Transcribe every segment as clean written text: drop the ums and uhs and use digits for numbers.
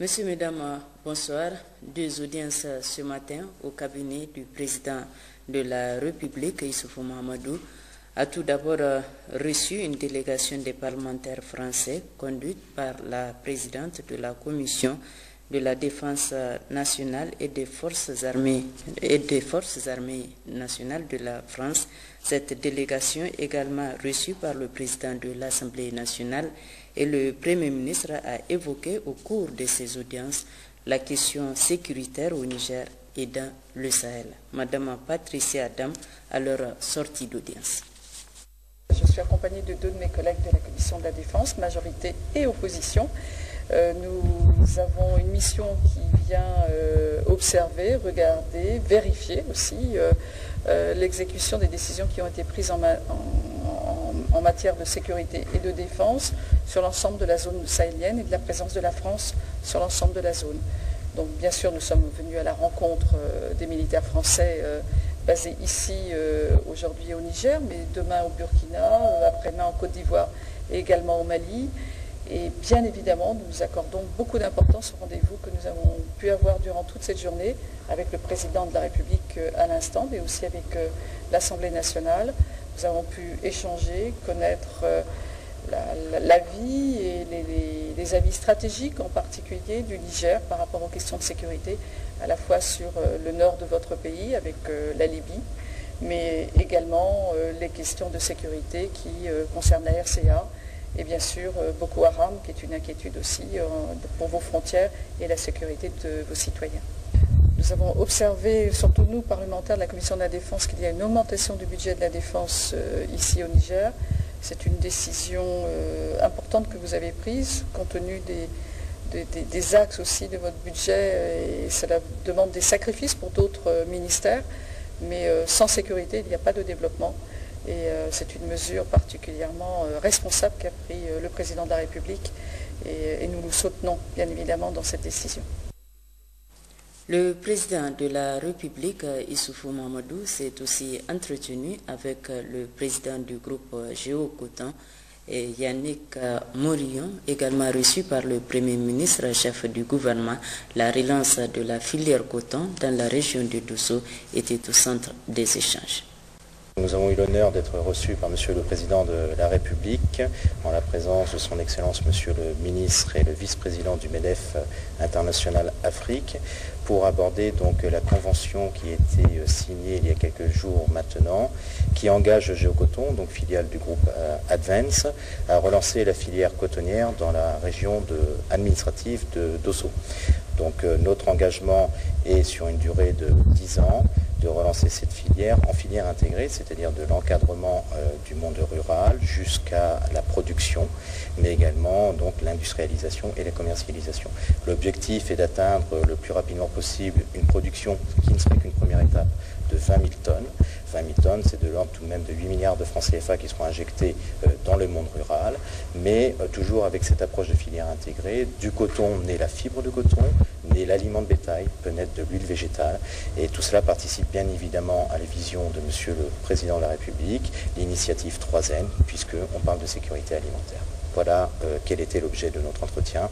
Monsieur, Mesdames, bonsoir. Deux audiences ce matin au cabinet du président de la République, Issoufou Mahamadou, a tout d'abord reçu une délégation des parlementaires français conduite par la présidente de la Commission de la Défense nationale et des Forces armées nationales de la France. Cette délégation également reçue par le président de l'Assemblée nationale et le Premier ministre a évoqué au cours de ces audiences la question sécuritaire au Niger et dans le Sahel. Madame Patricia Adam à leur sortie d'audience. Je suis accompagnée de deux de mes collègues de la Commission de la Défense, majorité et opposition. Nous avons une mission qui vient observer, regarder, vérifier aussi l'exécution des décisions qui ont été prises en matière de sécurité et de défense sur l'ensemble de la zone sahélienne et de la présence de la France sur l'ensemble de la zone. Donc bien sûr, nous sommes venus à la rencontre des militaires français basés ici aujourd'hui au Niger, mais demain au Burkina, après-demain en Côte d'Ivoire et également au Mali. Et bien évidemment, nous accordons beaucoup d'importance au rendez-vous que nous avons pu avoir durant toute cette journée avec le président de la République à l'instant, mais aussi avec l'Assemblée nationale. Nous avons pu échanger, connaître l'avis et les avis stratégiques en particulier du Niger par rapport aux questions de sécurité, à la fois sur le nord de votre pays avec la Libye, mais également les questions de sécurité qui concernent la RCA, et bien sûr Boko Haram, qui est une inquiétude aussi pour vos frontières et la sécurité de vos citoyens. Nous avons observé, surtout nous, parlementaires de la Commission de la Défense, qu'il y a une augmentation du budget de la défense ici au Niger. C'est une décision importante que vous avez prise, compte tenu des axes aussi de votre budget, et cela demande des sacrifices pour d'autres ministères, mais sans sécurité, il n'y a pas de développement. Et c'est une mesure particulièrement responsable qu'a pris le président de la République et nous nous soutenons bien évidemment dans cette décision. Le président de la République, Issoufou Mahamadou, s'est aussi entretenu avec le président du groupe Géo-Coton, Yannick Morillon, également reçu par le Premier ministre, chef du gouvernement. La relance de la filière coton dans la région de Dosso était au centre des échanges. Nous avons eu l'honneur d'être reçus par Monsieur le Président de la République, en la présence de son Excellence Monsieur le Ministre et le Vice-président du MEDEF International Afrique, pour aborder donc la convention qui a été signée il y a quelques jours maintenant, qui engage Géocoton, donc filiale du groupe Advance, à relancer la filière cotonnière dans la région administrative de Dosso. Donc notre engagement est sur une durée de 10 ans, de relancer cette filière en filière intégrée, c'est-à-dire de l'encadrement du monde rural jusqu'à la production, mais également donc l'industrialisation et la commercialisation. L'objectif est d'atteindre le plus rapidement possible une production qui ne serait qu'une première étape de 20 000 tonnes. 20 000 tonnes, c'est de l'ordre tout de même de 8 milliards de francs CFA qui seront injectés dans le monde rural, mais toujours avec cette approche de filière intégrée. Du coton naît la fibre de coton, naît l'aliment de bétail, peut naître de l'huile végétale, et tout cela participe bien évidemment à la vision de Monsieur le Président de la République, l'initiative 3N, puisqu'on parle de sécurité alimentaire. Voilà quel était l'objet de notre entretien.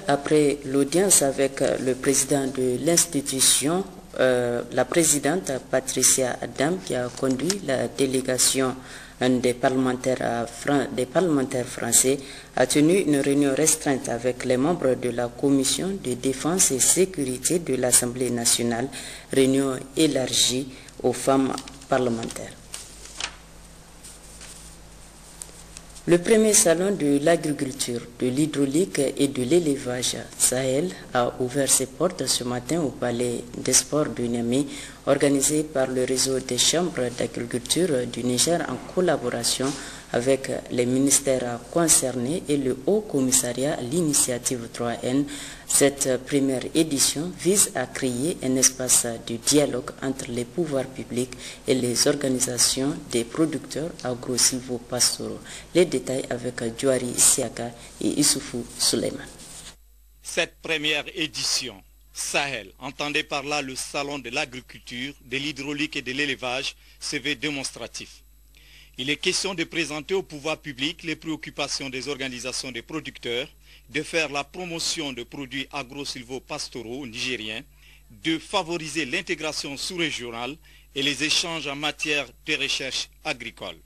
Après l'audience avec le président de l'institution, la présidente Patricia Adam, qui a conduit la délégation des parlementaires français, a tenu une réunion restreinte avec les membres de la Commission de défense et sécurité de l'Assemblée nationale, réunion élargie aux femmes parlementaires. Le premier salon de l'agriculture, de l'hydraulique et de l'élevage Sahel a ouvert ses portes ce matin au Palais des Sports de Niamey, organisé par le réseau des chambres d'agriculture du Niger en collaboration avec les ministères concernés et le Haut Commissariat à l'initiative 3N. Cette première édition vise à créer un espace de dialogue entre les pouvoirs publics et les organisations des producteurs agro-silvopastoraux. Les détails avec Djouari Siaka et Issoufou Suleiman. Cette première édition Sahel, entendez par là le salon de l'agriculture, de l'hydraulique et de l'élevage, se veut démonstratif. Il est question de présenter au pouvoir public les préoccupations des organisations des producteurs, de faire la promotion de produits agro-silvopastoraux nigériens, de favoriser l'intégration sous-régionale et les échanges en matière de recherche agricole.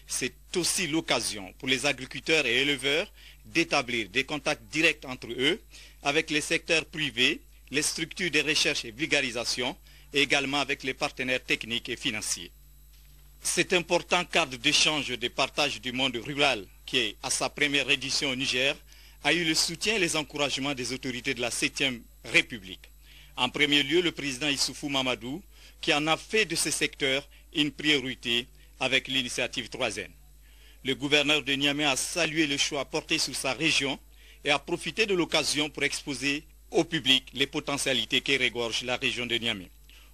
C'est aussi l'occasion pour les agriculteurs et éleveurs d'établir des contacts directs entre eux avec les secteurs privés, les structures de recherche et vulgarisation et également avec les partenaires techniques et financiers. Cet important cadre d'échange et de partage du monde rural qui est à sa première édition au Niger a eu le soutien et les encouragements des autorités de la 7e République. En premier lieu, le président Issoufou Mamadou qui en a fait de ce secteur une priorité avec l'initiative 3N. Le gouverneur de Niamey a salué le choix porté sur sa région et a profité de l'occasion pour exposer au public les potentialités qui regorgent la région de Niamey.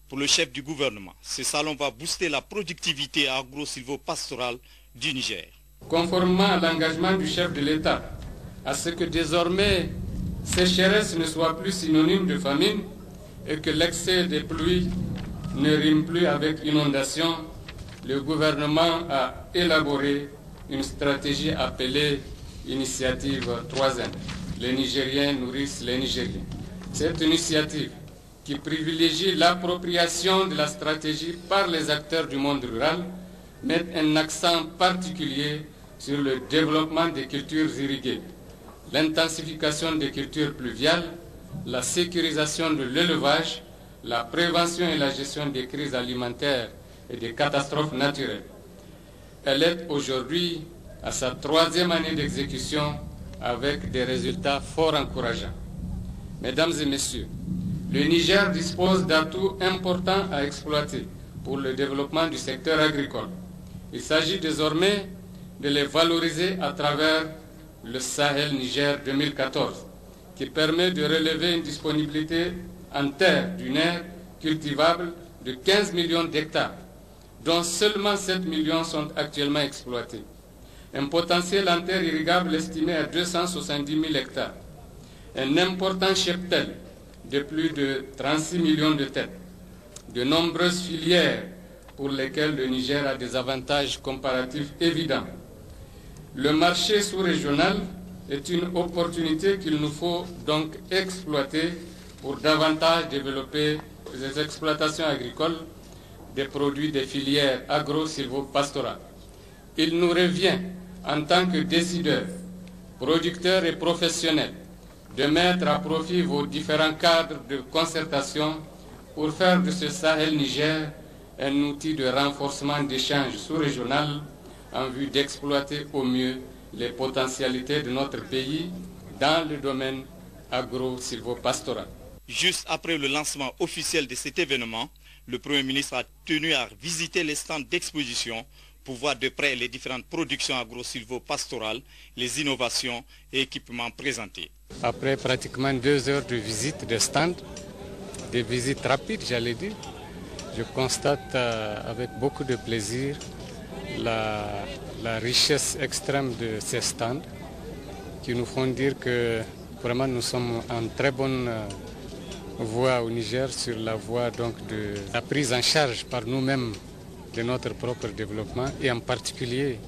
Pour le chef du gouvernement, ce salon va booster la productivité agro-silvopastorale du Niger. Conformément à l'engagement du chef de l'État, à ce que désormais sécheresse ne soit plus synonyme de famine et que l'excès des pluies ne rime plus avec inondation, le gouvernement a élaboré une stratégie appelée Initiative 3N. Les Nigériens nourrissent les Nigériens. Cette initiative qui privilégie l'appropriation de la stratégie par les acteurs du monde rural met un accent particulier sur le développement des cultures irriguées, l'intensification des cultures pluviales, la sécurisation de l'élevage, la prévention et la gestion des crises alimentaires et des catastrophes naturelles. Elle est aujourd'hui à sa 3e année d'exécution avec des résultats fort encourageants. Mesdames et messieurs, le Niger dispose d'atouts importants à exploiter pour le développement du secteur agricole. Il s'agit désormais de les valoriser à travers le Sahel Niger 2014, qui permet de relever une disponibilité en terre dunaire cultivable de 15 millions d'hectares, dont seulement 7 millions sont actuellement exploités. Un potentiel en terre irrigable estimé à 270 000 hectares. Un important cheptel de plus de 36 millions de têtes. De nombreuses filières pour lesquelles le Niger a des avantages comparatifs évidents. Le marché sous-régional est une opportunité qu'il nous faut donc exploiter pour davantage développer les exploitations agricoles des produits des filières agro-silvopastorales. Il nous revient, en tant que décideurs, producteurs et professionnels, de mettre à profit vos différents cadres de concertation pour faire de ce Sahel-Niger un outil de renforcement d'échanges sous-régional en vue d'exploiter au mieux les potentialités de notre pays dans le domaine agro-silvopastoral. Juste après le lancement officiel de cet événement, le Premier ministre a tenu à visiter les stands d'exposition pour voir de près les différentes productions agro-silvopastorales, les innovations et équipements présentés. Après pratiquement 2 heures de visite de stands, des visites rapides j'allais dire, je constate avec beaucoup de plaisir la richesse extrême de ces stands qui nous font dire que vraiment nous sommes en très bonne voie au Niger sur la voie donc de la prise en charge par nous-mêmes de notre propre développement et en particulier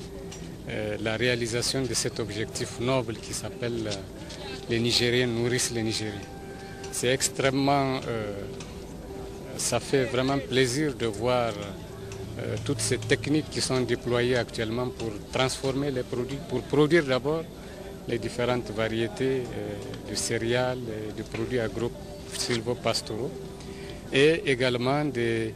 la réalisation de cet objectif noble qui s'appelle les Nigériens nourrissent les Nigériens. C'est extrêmement, ça fait vraiment plaisir de voir toutes ces techniques qui sont déployées actuellement pour transformer les produits, pour produire d'abord les différentes variétés de céréales et de produits agro-silvopastoraux et également des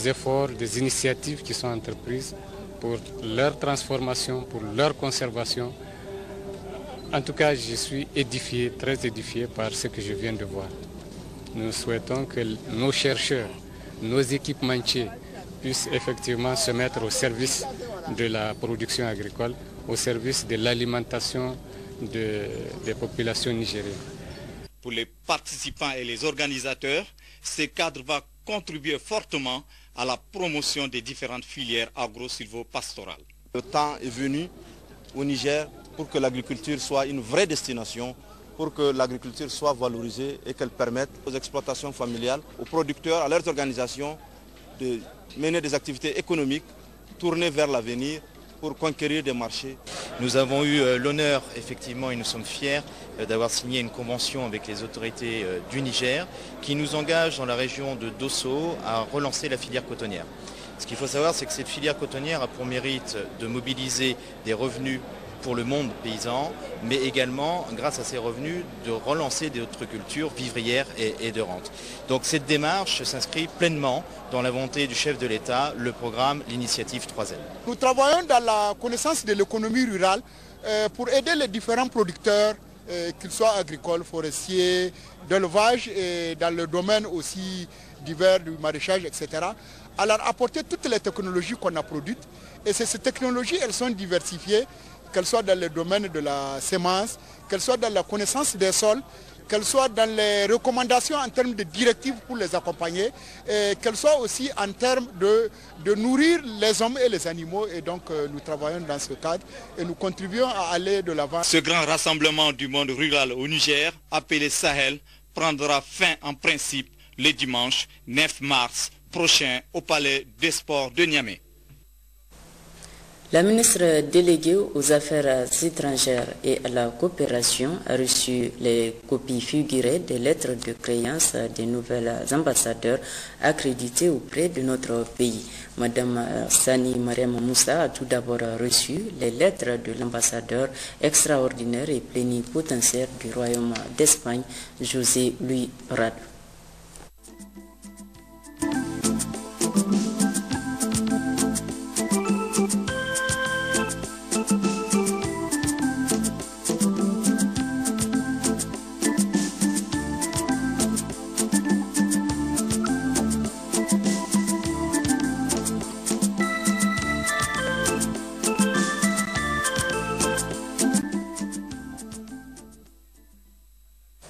efforts, des initiatives qui sont entreprises pour leur transformation, pour leur conservation. En tout cas, je suis édifié, très édifié par ce que je viens de voir. Nous souhaitons que nos chercheurs, nos équipementiers puissent effectivement se mettre au service de la production agricole, au service de l'alimentation des populations nigériennes. Pour les participants et les organisateurs, ce cadre va contribuer fortement à la promotion des différentes filières agro-silvopastorales. Le temps est venu au Niger pour que l'agriculture soit une vraie destination, pour que l'agriculture soit valorisée et qu'elle permette aux exploitations familiales, aux producteurs, à leurs organisations de mener des activités économiques tourner vers l'avenir pour conquérir des marchés. Nous avons eu l'honneur, effectivement, et nous sommes fiers d'avoir signé une convention avec les autorités du Niger qui nous engage dans la région de Dosso à relancer la filière cotonnière. Ce qu'il faut savoir, c'est que cette filière cotonnière a pour mérite de mobiliser des revenus pour le monde paysan, mais également, grâce à ces revenus, de relancer d'autres cultures vivrières et de rente. Donc cette démarche s'inscrit pleinement dans la volonté du chef de l'État, le programme, l'initiative 3N. Nous travaillons dans la connaissance de l'économie rurale pour aider les différents producteurs, qu'ils soient agricoles, forestiers, d'élevage et dans le domaine aussi divers du maraîchage, etc., à leur apporter toutes les technologies qu'on a produites. Et ces technologies, elles sont diversifiées, qu'elles soient dans le domaine de la semence, qu'elles soient dans la connaissance des sols, qu'elles soient dans les recommandations en termes de directives pour les accompagner, et qu'elles soient aussi en termes de nourrir les hommes et les animaux. Et donc nous travaillons dans ce cadre et nous contribuons à aller de l'avant. Ce grand rassemblement du monde rural au Niger, appelé Sahel, prendra fin en principe le dimanche 9 mars prochain au Palais des Sports de Niamey. La ministre déléguée aux Affaires étrangères et à la coopération a reçu les copies figurées des lettres de créance des nouvelles ambassadeurs accrédités auprès de notre pays. Madame Sani Mariam Moussa a tout d'abord reçu les lettres de l'ambassadeur extraordinaire et plénipotentiaire du Royaume d'Espagne, José Luis Prado.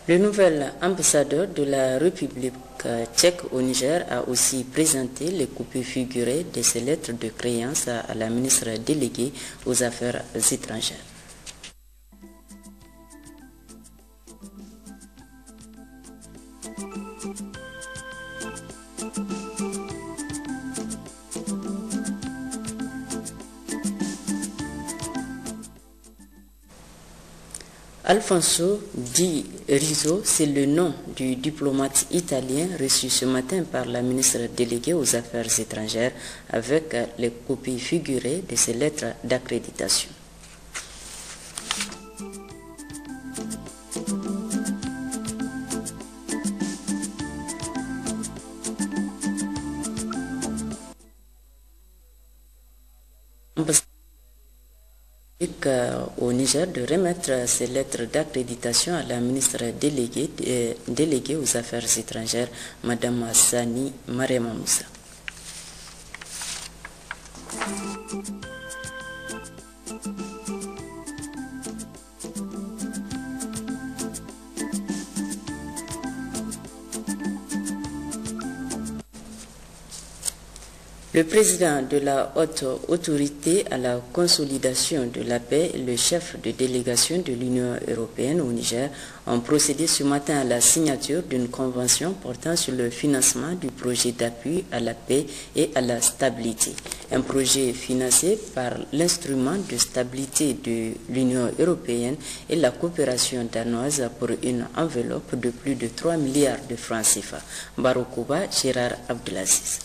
Le nouvel ambassadeur de la République tchèque au Niger a aussi présenté les copies figurées de ces lettres de créance à la ministre déléguée aux Affaires étrangères. Alfonso Di Rizzo, c'est le nom du diplomate italien reçu ce matin par la ministre déléguée aux Affaires étrangères avec les copies figurées de ses lettres d'accréditation. Au Niger de remettre ces lettres d'accréditation à la ministre déléguée aux Affaires étrangères, Madame Sani Mariam Moussa. Le président de la haute autorité à la consolidation de la paix et le chef de délégation de l'Union européenne au Niger ont procédé ce matin à la signature d'une convention portant sur le financement du projet d'appui à la paix et à la stabilité. Un projet financé par l'instrument de stabilité de l'Union européenne et la coopération danoise pour une enveloppe de plus de 3 milliards de francs CFA. Baroukouba, Gérard Abdelaziz.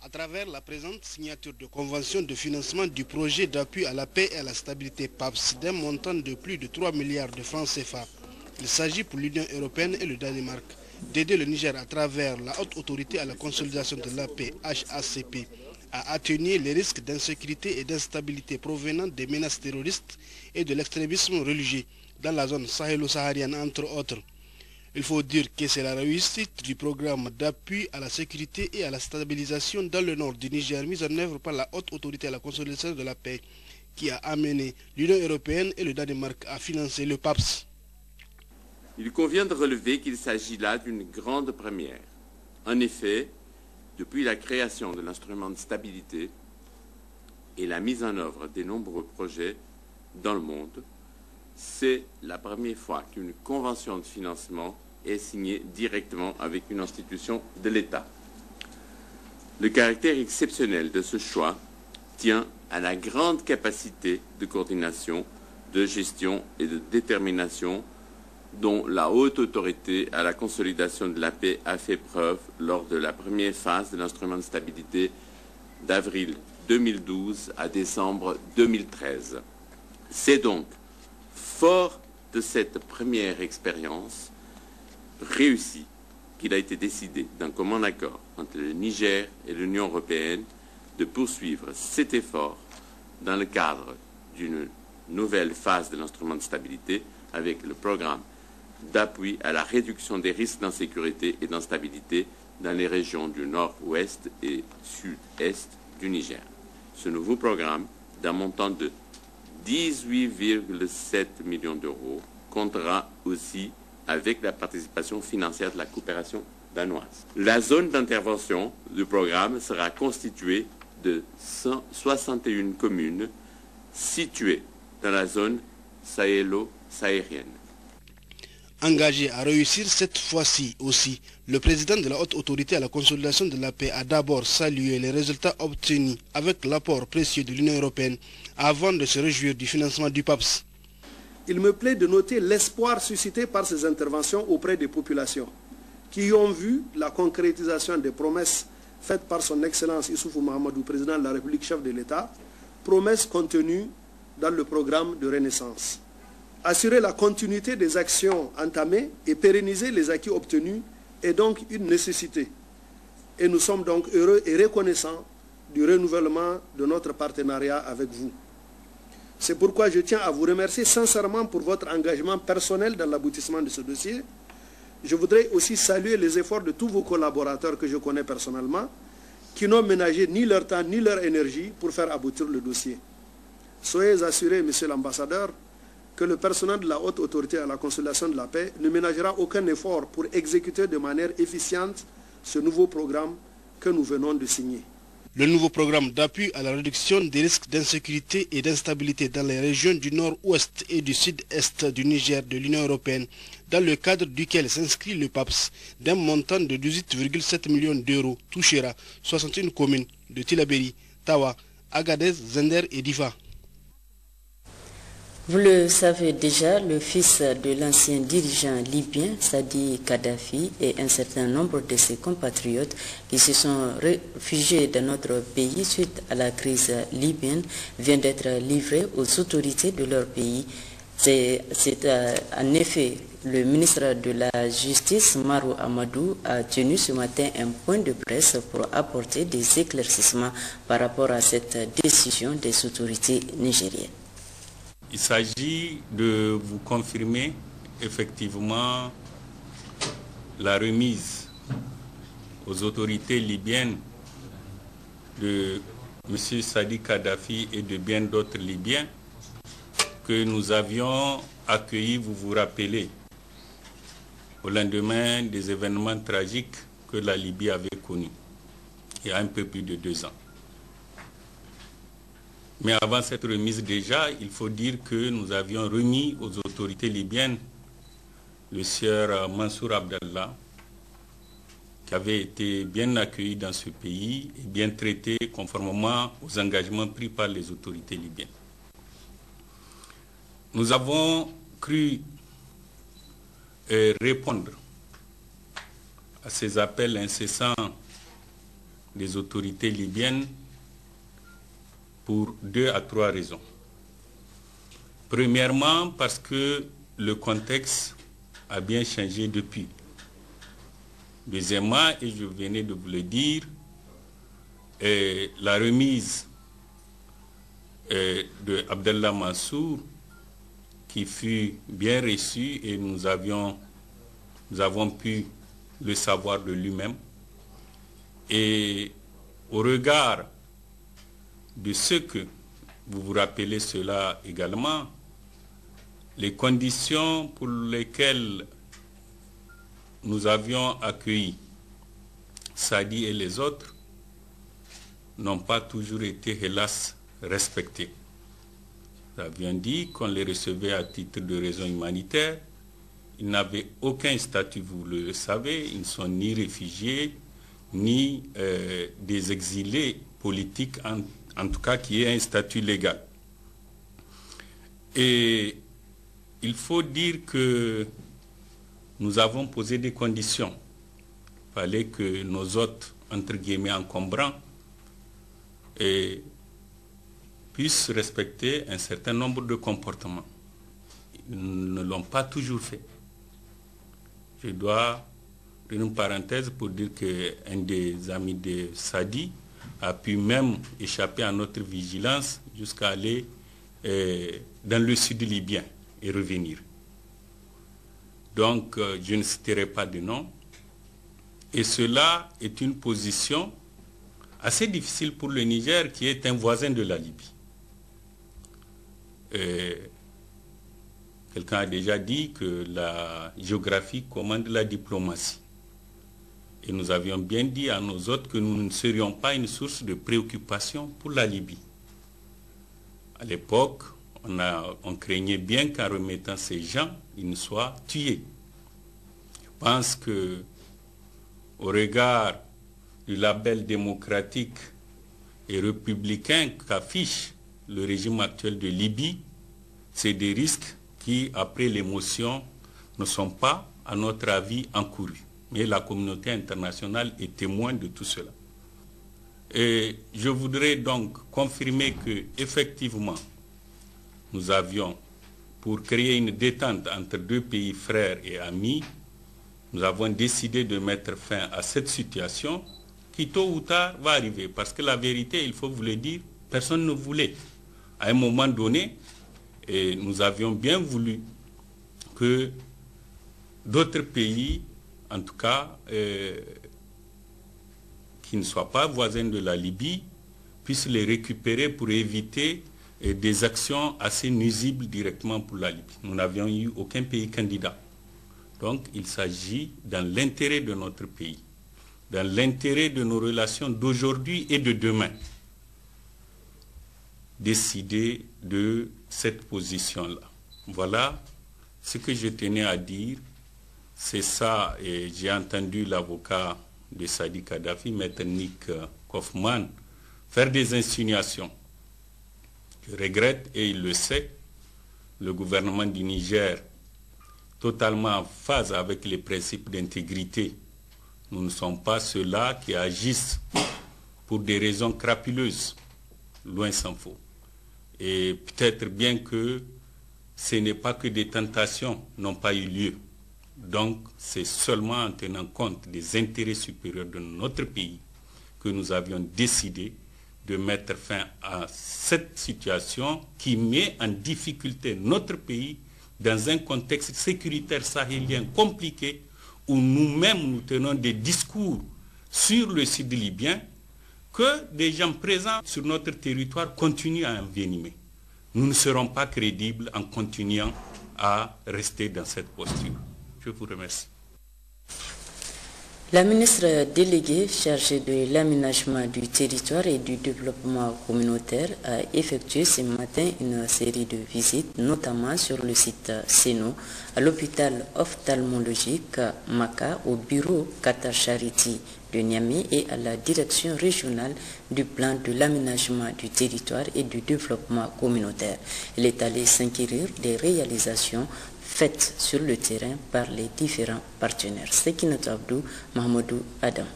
À travers la présente signature de convention de financement du projet d'appui à la paix et à la stabilité PAPS d'un montant de plus de 3 milliards de francs CFA. Il s'agit pour l'Union européenne et le Danemark d'aider le Niger à travers la haute autorité à la consolidation de la paix HACP à atténuer les risques d'insécurité et d'instabilité provenant des menaces terroristes et de l'extrémisme religieux dans la zone sahélo-saharienne entre autres. Il faut dire que c'est la réussite du programme d'appui à la sécurité et à la stabilisation dans le nord du Niger mis en œuvre par la haute autorité à la consolidation de la paix qui a amené l'Union européenne et le Danemark à financer le PAPS. Il convient de relever qu'il s'agit là d'une grande première. En effet, depuis la création de l'instrument de stabilité et la mise en œuvre des nombreux projets dans le monde, c'est la première fois qu'une convention de financement est signée directement avec une institution de l'État. Le caractère exceptionnel de ce choix tient à la grande capacité de coordination, de gestion et de détermination dont la haute autorité à la consolidation de la paix a fait preuve lors de la première phase de l'instrument de stabilité d'avril 2012 à décembre 2013. C'est donc fort de cette première expérience réussie qu'il a été décidé d'un commun accord entre le Niger et l'Union européenne de poursuivre cet effort dans le cadre d'une nouvelle phase de l'instrument de stabilité avec le programme d'appui à la réduction des risques d'insécurité et d'instabilité dans les régions du nord-ouest et sud-est du Niger. Ce nouveau programme, d'un montant de 18,7 millions d'euros, comptera aussi avec la participation financière de la coopération danoise. La zone d'intervention du programme sera constituée de 161 communes situées dans la zone sahélo-saharienne. Engagé à réussir cette fois-ci aussi, le président de la haute autorité à la consolidation de la paix a d'abord salué les résultats obtenus avec l'apport précieux de l'Union européenne avant de se réjouir du financement du PAPS. Il me plaît de noter l'espoir suscité par ces interventions auprès des populations qui ont vu la concrétisation des promesses faites par son Excellence Issoufou Mahamadou, président de la République, chef de l'État, promesses contenues dans le programme de Renaissance. Assurer la continuité des actions entamées et pérenniser les acquis obtenus est donc une nécessité. Et nous sommes donc heureux et reconnaissants du renouvellement de notre partenariat avec vous. C'est pourquoi je tiens à vous remercier sincèrement pour votre engagement personnel dans l'aboutissement de ce dossier. Je voudrais aussi saluer les efforts de tous vos collaborateurs que je connais personnellement, qui n'ont ménagé ni leur temps ni leur énergie pour faire aboutir le dossier. Soyez assurés, Monsieur l'ambassadeur, que le personnel de la haute autorité à la consolidation de la paix ne ménagera aucun effort pour exécuter de manière efficiente ce nouveau programme que nous venons de signer. Le nouveau programme d'appui à la réduction des risques d'insécurité et d'instabilité dans les régions du nord-ouest et du sud-est du Niger de l'Union européenne, dans le cadre duquel s'inscrit le PAPS, d'un montant de 18,7 millions d'euros, touchera 61 communes de Tillabéri, Tawa, Agadez, Zender et Difa. Vous le savez déjà, le fils de l'ancien dirigeant libyen, Sadi Kadhafi, et un certain nombre de ses compatriotes qui se sont réfugiés dans notre pays suite à la crise libyenne viennent d'être livrés aux autorités de leur pays. C'est en effet le ministre de la Justice, Marou Amadou, a tenu ce matin un point de presse pour apporter des éclaircissements par rapport à cette décision des autorités nigériennes. Il s'agit de vous confirmer effectivement la remise aux autorités libyennes de M. Sadi Kadhafi et de bien d'autres Libyens que nous avions accueillis, vous vous rappelez, au lendemain des événements tragiques que la Libye avait connus, il y a un peu plus de 2 ans. Mais avant cette remise déjà, il faut dire que nous avions remis aux autorités libyennes le sieur Mansour Abdallah, qui avait été bien accueilli dans ce pays et bien traité conformément aux engagements pris par les autorités libyennes. Nous avons cru répondre à ces appels incessants des autorités libyennes pour 2 à 3 raisons. Premièrement, parce que le contexte a bien changé depuis. Deuxièmement, et je venais de vous le dire, la remise de Abdallah Mansour, qui fut bien reçue et nous avons pu le savoir de lui-même. Et au regard de ce que, vous vous rappelez cela également, les conditions pour lesquelles nous avions accueilli Sadi et les autres n'ont pas toujours été, hélas, respectées. Nous avions dit qu'on les recevait à titre de raison humanitaire. Ils n'avaient aucun statut, vous le savez, ils ne sont ni réfugiés, ni des exilés politiques en tout cas qui ait un statut légal. Et il faut dire que nous avons posé des conditions. Il fallait que nos hôtes, entre guillemets, encombrants, puissent respecter un certain nombre de comportements. Ils ne l'ont pas toujours fait. Je dois faire une parenthèse pour dire qu'un des amis de Sadi a pu même échapper à notre vigilance jusqu'à aller dans le sud libyen et revenir. Donc, je ne citerai pas de nom. Et cela est une position assez difficile pour le Niger, qui est un voisin de la Libye. Quelqu'un a déjà dit que la géographie commande la diplomatie. Et nous avions bien dit à nos hôtes que nous ne serions pas une source de préoccupation pour la Libye. À l'époque, on craignait bien qu'en remettant ces gens, ils ne soient tués. Je pense que, au regard du label démocratique et républicain qu'affiche le régime actuel de Libye, c'est des risques qui, après l'émotion, ne sont pas, à notre avis, encourus. Mais la communauté internationale est témoin de tout cela. Et je voudrais donc confirmer que, effectivement, nous avions, pour créer une détente entre deux pays frères et amis, nous avons décidé de mettre fin à cette situation qui, tôt ou tard, va arriver. Parce que la vérité, il faut vous le dire, personne ne voulait. À un moment donné, et nous avions bien voulu que d'autres pays, en tout cas, qui ne soient pas voisins de la Libye, puissent les récupérer pour éviter des actions assez nuisibles directement pour la Libye. Nous n'avions eu aucun pays candidat. Donc, il s'agit, dans l'intérêt de notre pays, dans l'intérêt de nos relations d'aujourd'hui et de demain, décider de cette position-là. Voilà ce que je tenais à dire. C'est ça, et j'ai entendu l'avocat de Sadi Kadhafi, Maître Nick Kaufmann, faire des insinuations. Je regrette, et il le sait, le gouvernement du Niger, totalement en phase avec les principes d'intégrité. Nous ne sommes pas ceux-là qui agissent pour des raisons crapuleuses, loin s'en faut. Et peut-être bien que ce n'est pas que des tentations n'ont pas eu lieu. Donc, c'est seulement en tenant compte des intérêts supérieurs de notre pays que nous avions décidé de mettre fin à cette situation qui met en difficulté notre pays dans un contexte sécuritaire sahélien compliqué où nous-mêmes nous tenons des discours sur le sud libyen que des gens présents sur notre territoire continuent à envenimer. Nous ne serons pas crédibles en continuant à rester dans cette posture. Je vous remercie. La ministre déléguée chargée de l'aménagement du territoire et du développement communautaire a effectué ce matin une série de visites, notamment sur le site Seno, à l'hôpital ophtalmologique Maka, au bureau Qatar Charity de Niamey et à la direction régionale du plan de l'aménagement du territoire et du développement communautaire. Elle est allée s'inquérir des réalisations faites sur le terrain par les différents partenaires. Sekinat Abdou, Mahmoudou Adam.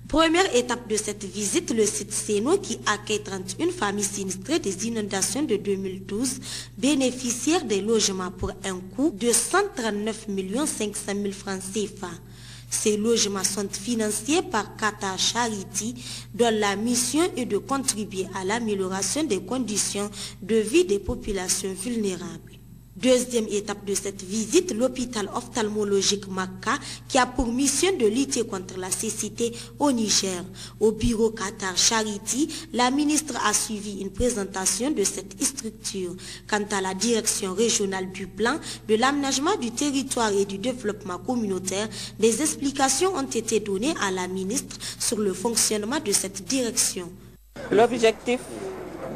Première étape de cette visite, le site Seno qui accueille 31 familles sinistrées des inondations de 2012, bénéficiaires des logements pour un coût de 139 500 000 francs CFA. Ces logements sont financés par Qatar Charity, dont la mission est de contribuer à l'amélioration des conditions de vie des populations vulnérables. Deuxième étape de cette visite, l'hôpital ophtalmologique Maka, qui a pour mission de lutter contre la cécité au Niger. Au bureau Qatar Charity, la ministre a suivi une présentation de cette structure. Quant à la direction régionale du plan de l'aménagement du territoire et du développement communautaire, des explications ont été données à la ministre sur le fonctionnement de cette direction. L'objectif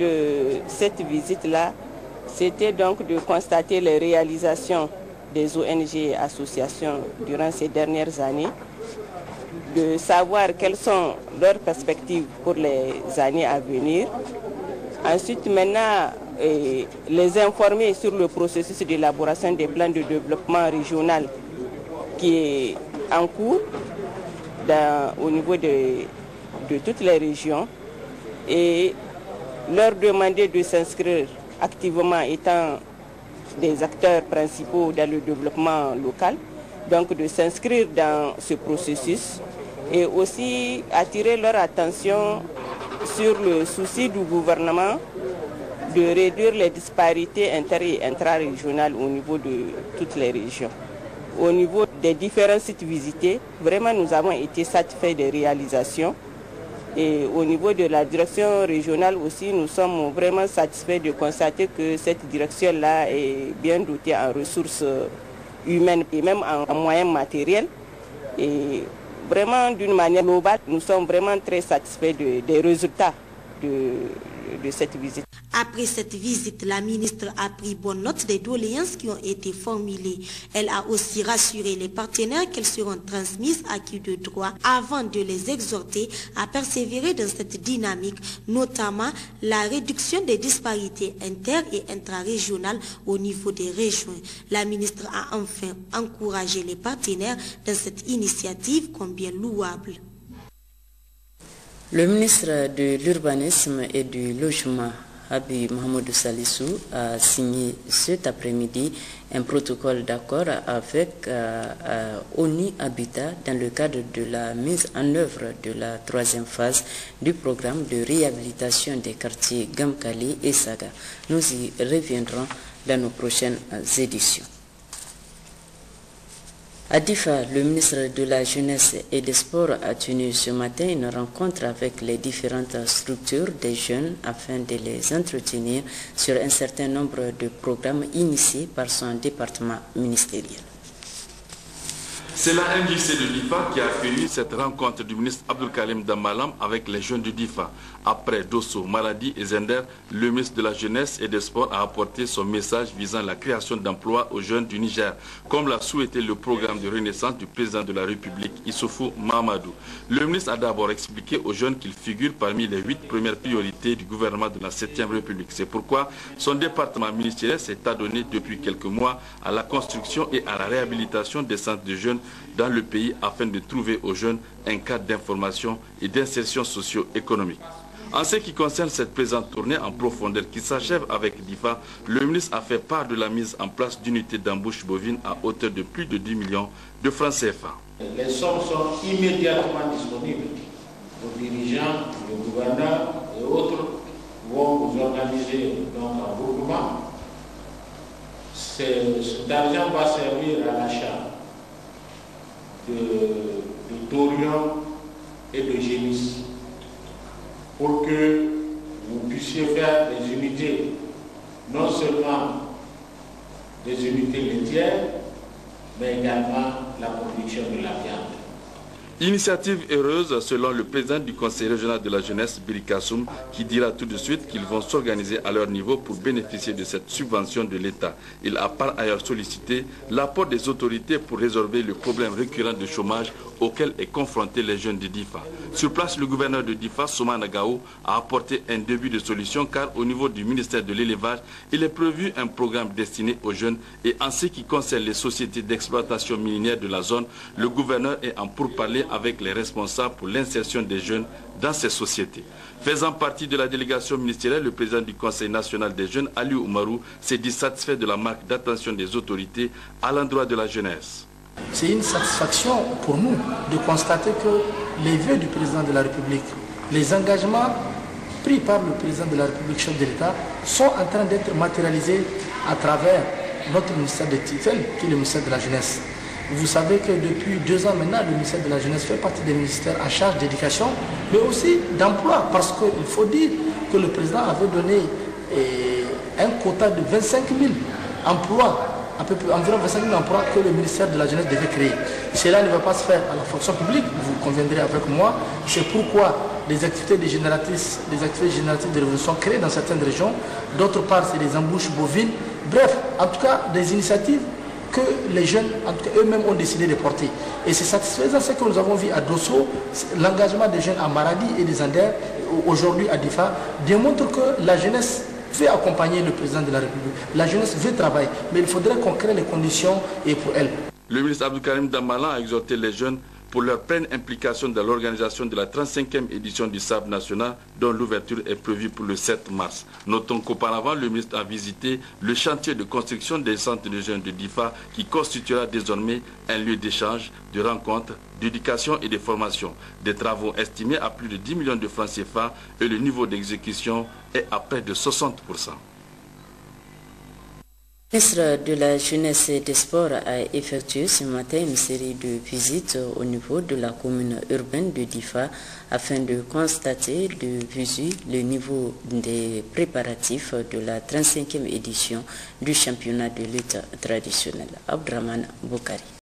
de cette visite-là, c'était donc de constater les réalisations des ONG et associations durant ces dernières années de savoir quelles sont leurs perspectives pour les années à venir. Ensuite, maintenant, les informer sur le processus d'élaboration des plans de développement régional qui est en cours au niveau de toutes les régions et leur demander de s'inscrire activement étant des acteurs principaux dans le développement local, donc de s'inscrire dans ce processus et aussi attirer leur attention sur le souci du gouvernement de réduire les disparités inter- et intra-régionales au niveau de toutes les régions. Au niveau des différents sites visités, vraiment nous avons été satisfaits des réalisations. Et au niveau de la direction régionale aussi, nous sommes vraiment satisfaits de constater que cette direction-là est bien dotée en ressources humaines et même en moyens matériels. Et vraiment, d'une manière globale, nous sommes vraiment très satisfaits des résultats de cette visite. Après cette visite, la ministre a pris bonne note des doléances qui ont été formulées. Elle a aussi rassuré les partenaires qu'elles seront transmises à qui de droit avant de les exhorter à persévérer dans cette dynamique, notamment la réduction des disparités inter- et intra-régionales au niveau des régions. La ministre a enfin encouragé les partenaires dans cette initiative combien louable. Le ministre de l'Urbanisme et du Logement, Habib Mohamedou Salissou, a signé cet après-midi un protocole d'accord avec ONU Habitat dans le cadre de la mise en œuvre de la 3e phase du programme de réhabilitation des quartiers Gamkali et Saga. Nous y reviendrons dans nos prochaines éditions. À Difa, le ministre de la Jeunesse et des Sports a tenu ce matin une rencontre avec les différentes structures des jeunes afin de les entretenir sur un certain nombre de programmes initiés par son département ministériel. C'est la MJC de Difa qui a accueilli cette rencontre du ministre Abdul Karim Damalam avec les jeunes de Difa. Après Dosso, Maradi et Zender, le ministre de la Jeunesse et des Sports a apporté son message visant la création d'emplois aux jeunes du Niger, comme l'a souhaité le programme de renaissance du président de la République, Issoufou Mahamadou. Le ministre a d'abord expliqué aux jeunes qu'ils figurent parmi les 8 premières priorités du gouvernement de la 7e République. C'est pourquoi son département ministériel s'est adonné depuis quelques mois à la construction et à la réhabilitation des centres de jeunes dans le pays afin de trouver aux jeunes un cadre d'information et d'insertion socio-économique. En ce qui concerne cette présente tournée en profondeur qui s'achève avec Difa, le ministre a fait part de la mise en place d'unités d'embauche bovine à hauteur de plus de 10 millions de francs CFA. Les sommes sont immédiatement disponibles. Vos dirigeants, le gouverneur et autres vont vous organiser donc un groupement. Cet argent va servir à l'achat de thorium et de génie pour que vous puissiez faire des unités, non seulement des unités laitières, mais également la production de la viande. Initiative heureuse selon le président du conseil régional de la jeunesse, Biri Kassoum, qui dira tout de suite qu'ils vont s'organiser à leur niveau pour bénéficier de cette subvention de l'État. Il a par ailleurs sollicité l'apport des autorités pour résorber le problème récurrent de chômage auquel est confronté les jeunes de Difa. Sur place, le gouverneur de Difa, Soumana Gao, a apporté un début de solution car au niveau du ministère de l'élevage, il est prévu un programme destiné aux jeunes et en ce qui concerne les sociétés d'exploitation minière de la zone, le gouverneur est en pourparlers avec les responsables pour l'insertion des jeunes dans ces sociétés. Faisant partie de la délégation ministérielle, le président du Conseil national des jeunes, Ali Oumarou, s'est dit satisfait de la marque d'attention des autorités à l'endroit de la jeunesse. C'est une satisfaction pour nous de constater que les vœux du président de la République, les engagements pris par le président de la République, chef de l'État, sont en train d'être matérialisés à travers notre ministère de tutelle, qui est le ministère de la Jeunesse. Vous savez que depuis 2 ans maintenant, le ministère de la Jeunesse fait partie des ministères en charge d'éducation, mais aussi d'emploi, parce qu'il faut dire que le président avait donné un quota de 25 000 emplois, environ 25 000 emplois que le ministère de la Jeunesse devait créer. Cela ne va pas se faire à la fonction publique, vous conviendrez avec moi. C'est pourquoi les activités génératrices de revenus sont créées dans certaines régions. D'autre part, c'est des embauches bovines. Bref, en tout cas, des initiatives que les jeunes, en tout cas eux-mêmes, ont décidé de porter. Et c'est satisfaisant ce que nous avons vu à Dosso, l'engagement des jeunes à Maradi et des Anders, aujourd'hui à Difa, démontre que la jeunesse veut accompagner le président de la République. La jeunesse veut travailler, mais il faudrait qu'on crée les conditions pour elle. Le ministre Abdou Karim Damalan a exhorté les jeunes pour leur pleine implication dans l'organisation de la 35e édition du SAB national dont l'ouverture est prévue pour le 7 mars. Notons qu'auparavant, le ministre a visité le chantier de construction des centres de jeunes de Difa qui constituera désormais un lieu d'échange, de rencontres, d'éducation et de formation. Des travaux estimés à plus de 10 millions de francs CFA et le niveau d'exécution est à près de 60%. Le ministre de la Jeunesse et des Sports a effectué ce matin une série de visites au niveau de la commune urbaine de Difa afin de constater de visu le niveau des préparatifs de la 35e édition du championnat de lutte traditionnelle. Abdraman Boukari.